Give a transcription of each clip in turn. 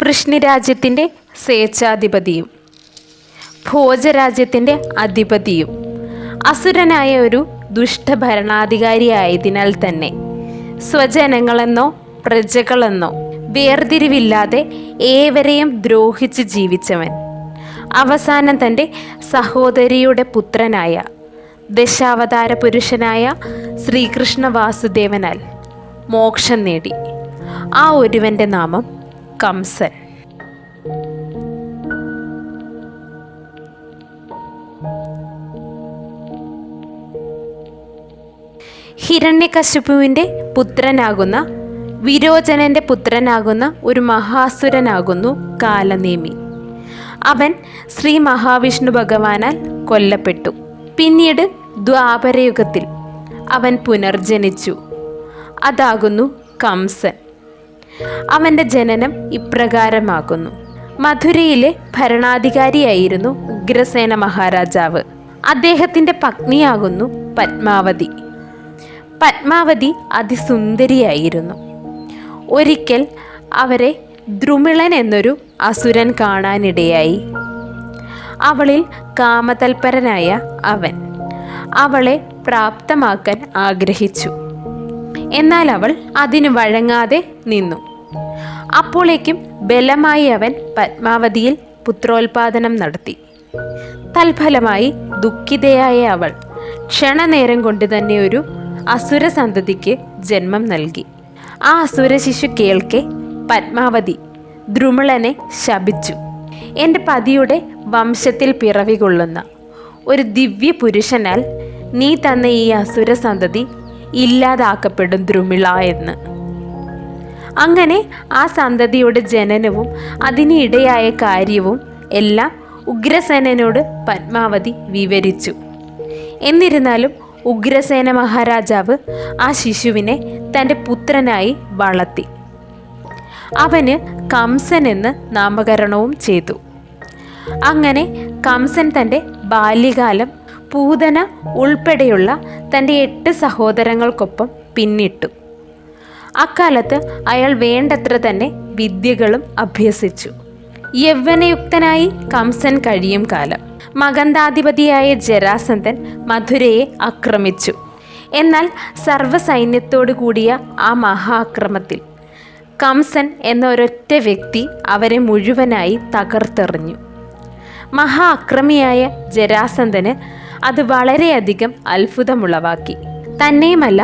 വൃഷ്ണിരാജ്യത്തിൻ്റെ സ്വേച്ഛാധിപതിയും ഭോജരാജ്യത്തിൻ്റെ അധിപതിയും അസുരനായ ഒരു ദുഷ്ടഭരണാധികാരിയായതിനാൽ തന്നെ സ്വജനങ്ങളെന്നോ പ്രജകളെന്നോ വേർതിരിവില്ലാതെ ഏവരെയും ദ്രോഹിച്ച് ജീവിച്ചവൻ അവസാനം തൻ്റെ സഹോദരിയുടെ പുത്രനായ ദശാവതാര പുരുഷനായ ശ്രീകൃഷ്ണ വാസുദേവനാൽ മോക്ഷം നേടി. ആ ഒരുവൻ്റെ നാമം കംസൻ. ഹിരണ്യകശിപുവിൻ്റെ പുത്രനാകുന്ന വിരോചനൻ്റെ പുത്രനാകുന്ന ഒരു മഹാസുരനാകുന്നു കാലനേമി. അവൻ ശ്രീ മഹാവിഷ്ണു ഭഗവാനാൽ കൊല്ലപ്പെട്ടു. പിന്നീട് ദ്വാപരയുഗത്തിൽ അവൻ പുനർജനിച്ചു. അതാകുന്നു കംസൻ. അവൻ്റെ ജനനം ഇപ്രകാരമാകുന്നു. മധുരയിലെ ഭരണാധികാരിയായിരുന്നു ഉഗ്രസേന മഹാരാജാവ്. അദ്ദേഹത്തിൻ്റെ പത്നിയാകുന്നു പത്മാവതി. പത്മാവതി അതിസുന്ദരിയായിരുന്നു. ഒരിക്കൽ അവരെ ദ്രുമിളൻ എന്നൊരു അസുരൻ കാണാനിടയായി. അവളിൽ കാമതൽപരനായ അവൻ അവളെ പ്രാപ്തമാക്കാൻ ആഗ്രഹിച്ചു. എന്നാൽ അവൾ അതിനു വഴങ്ങാതെ നിന്നു. അപ്പോഴേക്കും ബലമായി അവൻ പത്മാവതിയിൽ പുത്രോൽപാദനം നടത്തി. തൽഫലമായി ദുഃഖിതയായ അവൾ ക്ഷണനേരം കൊണ്ട് തന്നെ ഒരു അസുര സന്തതിക്ക് ജന്മം നൽകി. ആ അസുര ശിശു കേൾക്കെ പത്മാവതി ദ്രുമിളനെ ശപിച്ചു. എൻ്റെ പതിയുടെ വംശത്തിൽ പിറവികൊള്ളുന്ന ഒരു ദിവ്യ പുരുഷനാൽ നീ തന്ന ഈ അസുര സന്തതി ഇല്ലാതാക്കപ്പെടും ദ്രുമിള എന്ന്. അങ്ങനെ ആ സന്തതിയുടെ ജനനവും അതിന് ഇടയായ കാര്യവും എല്ലാം ഉഗ്രസേനോട് പത്മാവതി വിവരിച്ചു. എന്നിരുന്നാലും ഉഗ്രസേന മഹാരാജാവ് ആ ശിശുവിനെ തൻ്റെ പുത്രനായി വളർത്തി. അവന് കംസൻ എന്ന് നാമകരണവും ചെയ്തു. അങ്ങനെ കംസൻ തൻ്റെ ബാല്യകാലം പൂതന ഉൾപ്പെടെയുള്ള തൻ്റെ 8 സഹോദരങ്ങൾക്കൊപ്പം പിന്നിട്ടു. അക്കാലത്ത് അയാൾ വേണ്ടത്ര തന്നെ വിദ്യകളും അഭ്യസിച്ചു. യൗവനയുക്തനായി കംസൻ കഴിയും കാലം മഗന്ധാധിപതിയായ ജരാസന്ധൻ മധുരയെ ആക്രമിച്ചു. എന്നാൽ സർവ്വസൈന്യത്തോടു കൂടിയ ആ മഹാക്രമത്തിൽ കംസൻ എന്ന ഒരൊറ്റ വ്യക്തി അവരെ മുഴുവനായി തകർത്തെറിഞ്ഞു. മഹാ അക്രമിയായ ജരാസന്ധന് അത് വളരെയധികം അത്ഭുതമുളവാക്കി. തന്നെയുമല്ല,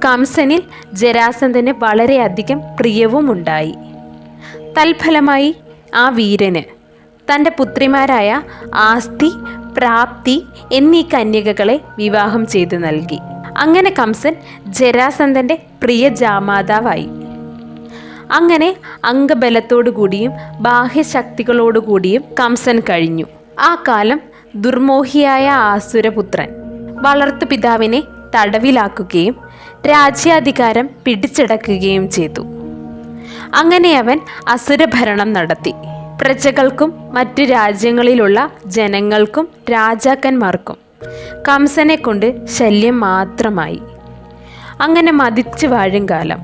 കംസനിൽ ജരാസന്ധന് വളരെയധികം പ്രിയവുമുണ്ടായി. തൽഫലമായി ആ വീരന് തൻ്റെ പുത്രിമാരായ ആസ്തി, പ്രാപ്തി എന്നീ കന്യകകളെ വിവാഹം ചെയ്തു നൽകി. അങ്ങനെ കംസൻ ജരാസന്ധൻ്റെ പ്രിയ ജാമാതാവായി. അങ്ങനെ അംഗബലത്തോടുകൂടിയും ബാഹ്യശക്തികളോടുകൂടിയും കംസൻ കഴിഞ്ഞു. ആ കാലം ദുർമോഹിയായ ആസുരപുത്രൻ വളർത്തു പിതാവിനെ തടവിലാക്കുകയും രാജ്യാധികാരം പിടിച്ചടക്കുകയും ചെയ്തു. അങ്ങനെ അവൻ അസുരഭരണം നടത്തി. പ്രജകൾക്കും മറ്റു രാജ്യങ്ങളിലുള്ള ജനങ്ങൾക്കും രാജാക്കന്മാർക്കും കംസനെ കൊണ്ട് ശല്യം മാത്രമായി. അങ്ങനെ മതിച്ചു വാഴും കാലം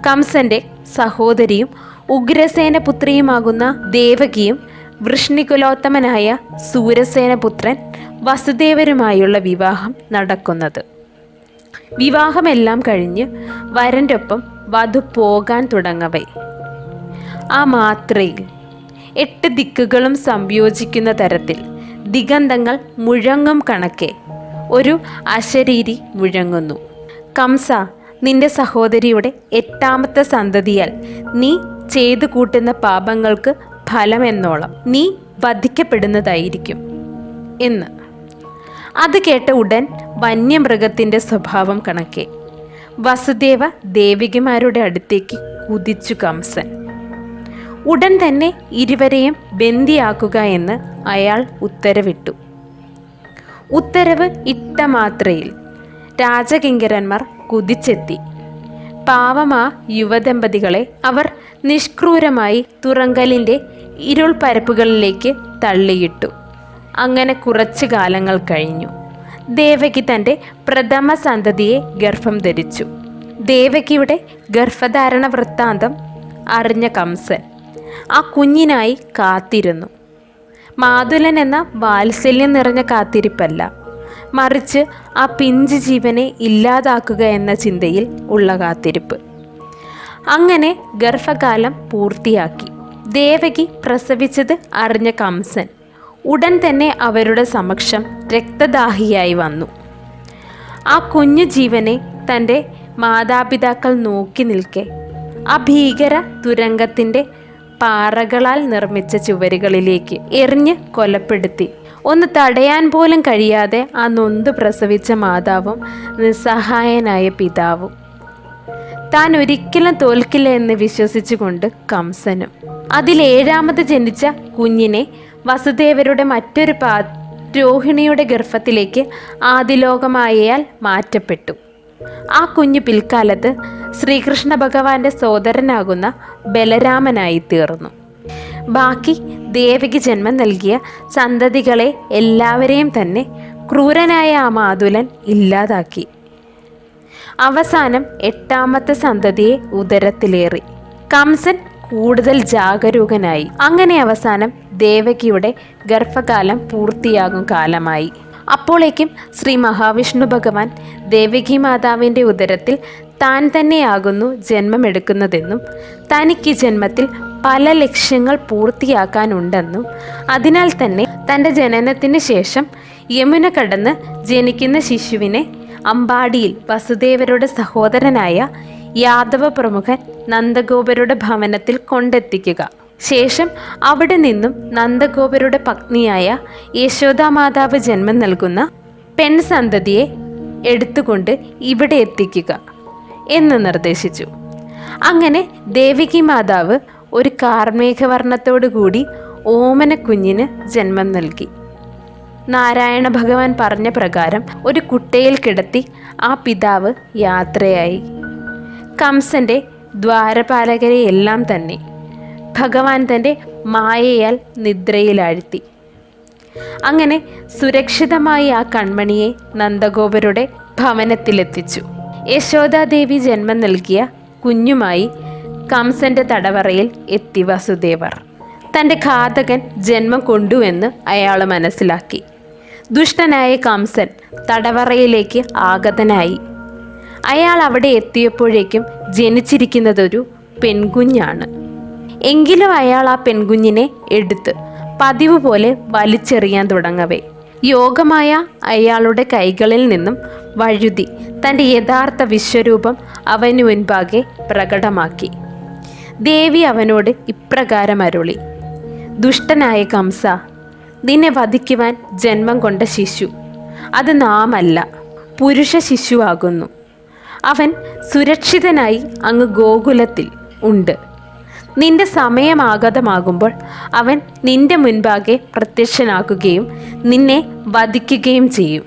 കംസന്റെ സഹോദരിയും ഉഗ്രസേന പുത്രിയുമാകുന്ന ദേവകിയും വൃഷ്ണികുലോത്തമനായ സൂരസേനപുത്രൻ വസുദേവരുമായുള്ള വിവാഹം നടക്കുന്നത്. വിവാഹമെല്ലാം കഴിഞ്ഞ് വരൻ്റെ ഒപ്പം വധു പോകാൻ തുടങ്ങവേ ആ മാത്രയിൽ 8 ദിക്കുകളും സംയോജിക്കുന്ന തരത്തിൽ ദിഗന്ധങ്ങൾ മുഴങ്ങും കണക്കെ ഒരു അശരീരി മുഴങ്ങുന്നു. കംസ, നിന്റെ സഹോദരിയുടെ 8ാമത്തെ സന്തതിയാൽ നീ ചെയ്തു കൂട്ടുന്ന പാപങ്ങൾക്ക് ഫലമെന്നോളം നീ വധിക്കപ്പെടുന്നതായിരിക്കും എന്ന്. അത് കേട്ട ഉടൻ വന്യമൃഗത്തിൻ്റെ സ്വഭാവം കണക്കെ വസുദേവ ദേവികമാരുടെ അടുത്തേക്ക് കുതിച്ചു കംസൻ. ഉടൻ തന്നെ ഇരുവരെയും ബന്ദിയാക്കുക എന്ന് അയാൾ ഉത്തരവിട്ടു. ഉത്തരവ് ഇട്ട മാത്രയിൽ രാജകിങ്കരന്മാർ കുതിച്ചെത്തി. പാവമാ യുവദമ്പതികളെ അവർ നിഷ്ക്രൂരമായി തുറങ്കലിൻ്റെ ഇരുൾ പരപ്പുകളിലേക്ക് തള്ളിയിട്ടു. അങ്ങനെ കുറച്ചു കാലങ്ങൾ കഴിഞ്ഞു. ദേവകി തൻ്റെ പ്രഥമ സന്തതിയെ ഗർഭം ധരിച്ചു. ദേവകിയുടെ ഗർഭധാരണ വൃത്താന്തം അറിഞ്ഞ കംസൻ ആ കുഞ്ഞിനായി കാത്തിരുന്നു. മാതുലൻ എന്ന വാത്സല്യം നിറഞ്ഞ കാത്തിരിപ്പല്ല, മറിച്ച് ആ പിഞ്ച് ജീവനെ ഇല്ലാതാക്കുക എന്ന ചിന്തയിൽ ഉള്ള കാത്തിരിപ്പ്. അങ്ങനെ ഗർഭകാലം പൂർത്തിയാക്കി. ദേവകി പ്രസവിച്ചത് അറിഞ്ഞ കംസൻ ഉടൻ തന്നെ അവരുടെ സമക്ഷം രക്തദാഹിയായി വന്നു. ആ കുഞ്ഞു ജീവനെ തൻ്റെ മാതാപിതാക്കൾ നോക്കി നിൽക്കെ ആ ഭീകര തുരങ്കത്തിൻ്റെ പാറകളാൽ നിർമ്മിച്ച ചുവരുകളിലേക്ക് എറിഞ്ഞ് കൊലപ്പെടുത്തി. ഒന്ന് തടയാൻ പോലും കഴിയാതെ ആ നൊന്ത് പ്രസവിച്ച മാതാവും നിസ്സഹായനായ പിതാവും. താൻ ഒരിക്കലും തോൽക്കില്ല എന്ന് വിശ്വസിച്ചുകൊണ്ട് കംസനും. അതിലേഴാമത് ജനിച്ച കുഞ്ഞിനെ വസുദേവരുടെ മറ്റൊരു രോഹിണിയുടെ ഗർഭത്തിലേക്ക് ആദിലോകമായയാൽ മാറ്റപ്പെട്ടു. ആ കുഞ്ഞ് പിൽക്കാലത്ത് ശ്രീകൃഷ്ണ ഭഗവാന്റെ സോദരനാകുന്ന ബലരാമനായി തീർന്നു. ബാക്കി ദേവകി ജന്മം നൽകിയ സന്തതികളെ എല്ലാവരെയും തന്നെ ക്രൂരനായ ആ മാതുലൻ ഇല്ലാതാക്കി. അവസാനം 8ാമത്തെ സന്തതിയെ ഉദരത്തിലേറി. കംസൻ കൂടുതൽ ജാഗരൂകനായി. അങ്ങനെ അവസാനം ദേവകിയുടെ ഗർഭകാലം പൂർത്തിയാകും കാലമായി. അപ്പോഴേക്കും ശ്രീ മഹാവിഷ്ണു ഭഗവാൻ ദേവകി മാതാവിൻ്റെ ഉദരത്തിൽ താൻ തന്നെയാകുന്നു ജന്മമെടുക്കുന്നതെന്നും തനിക്ക് ജന്മത്തിൽ പല ലക്ഷ്യങ്ങൾ പൂർത്തിയാക്കാനുണ്ടെന്നും അതിനാൽ തന്നെ തൻ്റെ ജനനത്തിന് ശേഷം യമുന കടന്ന് ജനിക്കുന്ന ശിശുവിനെ അമ്പാടിയിൽ വസുദേവരുടെ സഹോദരനായ യാദവ പ്രമുഖൻ നന്ദഗോപരുടെ ഭവനത്തിൽ കൊണ്ടെത്തിക്കുക. ശേഷം അവിടെ നിന്നും നന്ദഗോപരുടെ പത്നിയായ യശോദാമാതാവ് ജന്മം നൽകുന്ന പെൺസന്തതിയെ എടുത്തുകൊണ്ട് ഇവിടെ എത്തിക്കുക എന്ന് നിർദ്ദേശിച്ചു. അങ്ങനെ ദേവകി മാതാവ് ഒരു കാർമേഘവർണ്ണത്തോടു കൂടി ഓമന കുഞ്ഞിന് ജന്മം നൽകി. നാരായണ ഭഗവാൻ പറഞ്ഞ പ്രകാരം ഒരു കുട്ടയിൽ കിടത്തി ആ പിതാവ് യാത്രയായി. കംസൻ്റെ ദ്വാരപാലകരെയെല്ലാം തന്നെ ഭഗവാൻ തൻ്റെ മായയാൽ നിദ്രയിലാഴ്ത്തി. അങ്ങനെ സുരക്ഷിതമായി ആ കൺമണിയെ നന്ദഗോപരുടെ ഭവനത്തിലെത്തിച്ചു. യശോദാദേവി ജന്മം നൽകിയ കുഞ്ഞുമായി കംസന്റെ തടവറയിൽ എത്തി വസുദേവർ. തൻ്റെ ഘാതകൻ ജന്മം കൊണ്ടുവെന്ന് അയാൾ മനസ്സിലാക്കി. ദുഷ്ടനായ കംസൻ തടവറയിലേക്ക് ആഗതനായി. അയാൾ അവിടെ എത്തിയപ്പോഴേക്കും ജനിച്ചിരിക്കുന്നതൊരു പെൺകുഞ്ഞാണ്. എങ്കിലും അയാൾ ആ പെൺകുഞ്ഞിനെ എടുത്ത് പതിവ് പോലെ വലിച്ചെറിയാൻ തുടങ്ങവേ യോഗമായ അയാളുടെ കൈകളിൽ നിന്നും വഴുതി തൻ്റെ യഥാർത്ഥ വിശ്വരൂപം അവനു മുൻപാകെ പ്രകടമാക്കി. ദേവി അവനോട് ഇപ്രകാരം അരുളി: ദുഷ്ടനായ കംസ, നിന്നെ വധിക്കുവാൻ ജന്മം കൊണ്ട ശിശു അത് നാമല്ല, പുരുഷ ശിശുവാകുന്നു. അവൻ സുരക്ഷിതനായി അങ്ങ് ഗോകുലത്തിൽ ഉണ്ട്. നിന്റെ സമയമാഗതമാകുമ്പോൾ അവൻ നിന്റെ മുൻപാകെ പ്രത്യക്ഷനാക്കുകയും നിന്നെ വധിക്കുകയും ചെയ്യും.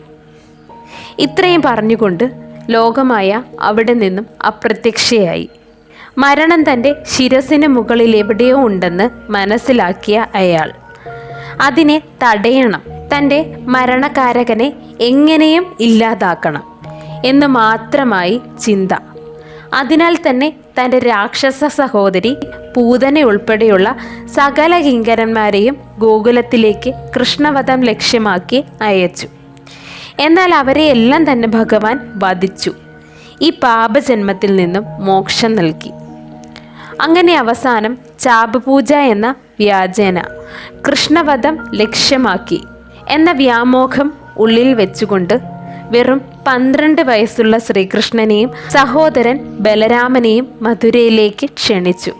ഇത്രയും പറഞ്ഞുകൊണ്ട് ലോകമായ അവിടെ നിന്നും അപ്രത്യക്ഷയായി. മരണം തൻ്റെ ശിരസിന് മുകളിൽ എവിടെയോ ഉണ്ടെന്ന് മനസ്സിലാക്കിയ അയാൾ അതിനെ തടയണം, തൻ്റെ മരണകാരകനെ എങ്ങനെയും ഇല്ലാതാക്കണം എന്ന് മാത്രമായി ചിന്ത. അതിനാൽ തന്നെ തൻ്റെ രാക്ഷസ സഹോദരി പൂതന ഉൾപ്പെടെയുള്ള സകല കിങ്കരന്മാരെയും ഗോകുലത്തിലേക്ക് കൃഷ്ണവധം ലക്ഷ്യമാക്കി അയച്ചു. എന്നാൽ അവരെയെല്ലാം തന്നെ ഭഗവാൻ വധിച്ചു. ഈ പാപജന്മത്തിൽ നിന്നും മോക്ഷം നൽകി. അങ്ങനെ അവസാനം ചാപപൂജ എന്ന വ്യാജേന കൃഷ്ണവധം ലക്ഷ്യമാക്കി എന്ന വ്യാമോഹം ഉള്ളിൽ വെച്ചുകൊണ്ട് വെറും 12 വയസ്സുള്ള ശ്രീകൃഷ്ണനെയും സഹോദരൻ ബലരാമനെയും മഥുരയിലേക്ക് ക്ഷണിച്ചു.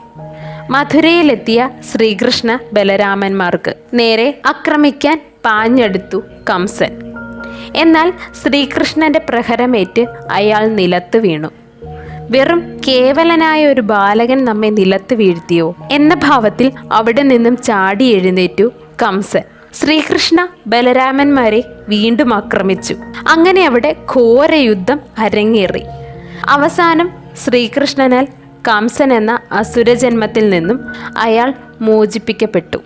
മഥുരയിലെത്തിയ ശ്രീകൃഷ്ണ ബലരാമന്മാർക്ക് നേരെ ആക്രമിക്കാൻ പാഞ്ഞെടുത്തു കംസൻ. എന്നാൽ ശ്രീകൃഷ്ണന്റെ പ്രഹരമേറ്റ് അയാൾ നിലത്ത് വീണു. വെറും കേവലനായ ഒരു ബാലകൻ നമ്മെ നിലത്ത് വീഴ്ത്തിയോ എന്ന ഭാവത്തിൽ അവിടെ നിന്നും ചാടി എഴുന്നേറ്റു കംസൻ. ശ്രീകൃഷ്ണ ബലരാമന്മാരെ വീണ്ടും ആക്രമിച്ചു. അങ്ങനെ അവിടെ ഘോര യുദ്ധം അരങ്ങേറി. അവസാനം ശ്രീകൃഷ്ണനാൽ കംസൻ എന്ന അസുരജന്മത്തിൽ നിന്നും അയാൾ മോചിപ്പിക്കപ്പെട്ടു.